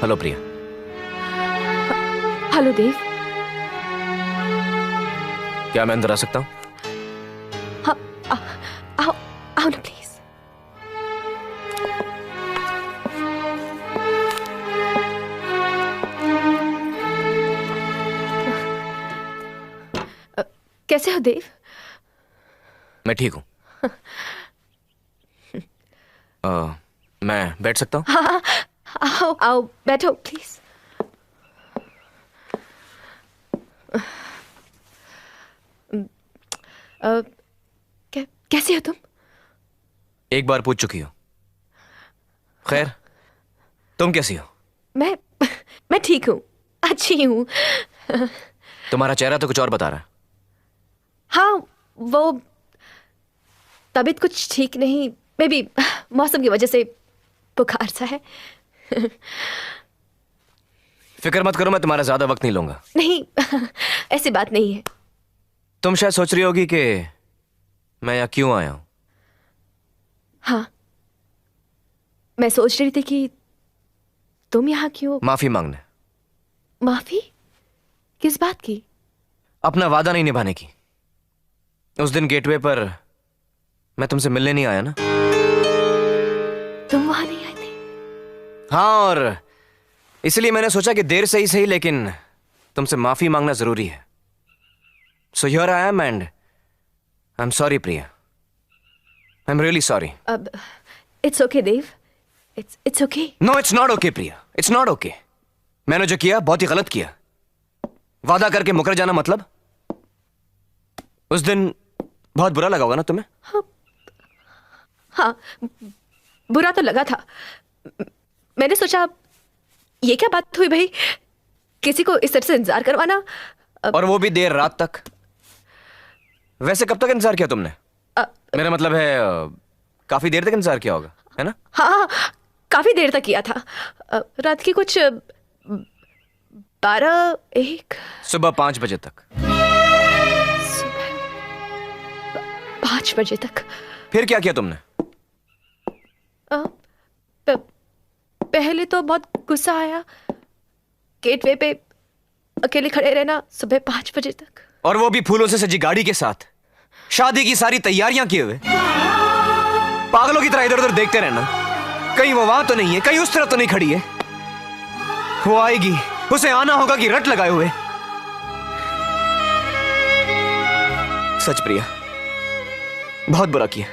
Hello प्रिया। Hello देव। क्या मैं अंदर आ सकता हूँ? हाँ, आओ आओ ना प्लीज। कैसे हो देव? मैं ठीक हूँ। मैं बैठ सकता हूँ? हाँ, आओ आओ बैठो प्लीज। कैसे हो तुम? एक बार पूछ चुकी हो। खैर, तुम कैसी हो? मैं ठीक हूँ, अच्छी हूँ। तुम्हारा चेहरा तो कुछ और बता रहा है। हाँ, वो तबीयत कुछ ठीक नहीं, मे बी मौसम की वजह से बुखार सा है। फिक्र मत करो, मैं तुम्हारा ज्यादा वक्त नहीं लूंगा। नहीं, ऐसी बात नहीं है। तुम शायद सोच रही होगी कि मैं यहाँ क्यों आया हूं। हाँ, मैं सोच रही थी कि तुम यहाँ क्यों। माफी मांगने। माफी? किस बात की? अपना वादा नहीं निभाने की। उस दिन गेटवे पर मैं तुमसे मिलने नहीं आया ना। तुम वहां नहीं आए थे? हाँ, और इसलिए मैंने सोचा कि देर से ही सही, लेकिन तुमसे माफी मांगना जरूरी है। So here I am and I am sorry Priya. I am really sorry. अब it's okay Dev, it's okay. No, it's not okay Priya, it's not okay. मैंने जो किया बहुत ही गलत किया। वादा करके मुकर जाना मतलब। उस दिन बहुत बुरा लगा होगा ना तुम्हें? हाँ, बुरा तो लगा था। मैंने सोचा ये क्या बात हुई भाई, किसी को इस तरह से इंतजार करवाना। और वो भी देर रात तक। वैसे कब तक इंतजार किया तुमने? मेरा मतलब है काफी देर तक इंतजार किया होगा, है ना? हाँ, काफी देर तक किया था। रात की कुछ 12-1। सुबह 5 बजे तक। सुबह 5 बजे तक? फिर क्या किया तुमने? पहले तो बहुत गुस्सा आया, गेटवे पे अकेले खड़े रहना सुबह 5 बजे तक। और वो भी फूलों से सजी गाड़ी के साथ, शादी की सारी तैयारियां किए हुए। पागलों की तरह इधर उधर देखते रहना, कहीं वो वहां तो नहीं है, कहीं उस तरफ तो नहीं खड़ी है। वो आएगी, उसे आना होगा कि रट लगाए हुए। सच प्रिया, बहुत बुरा किया।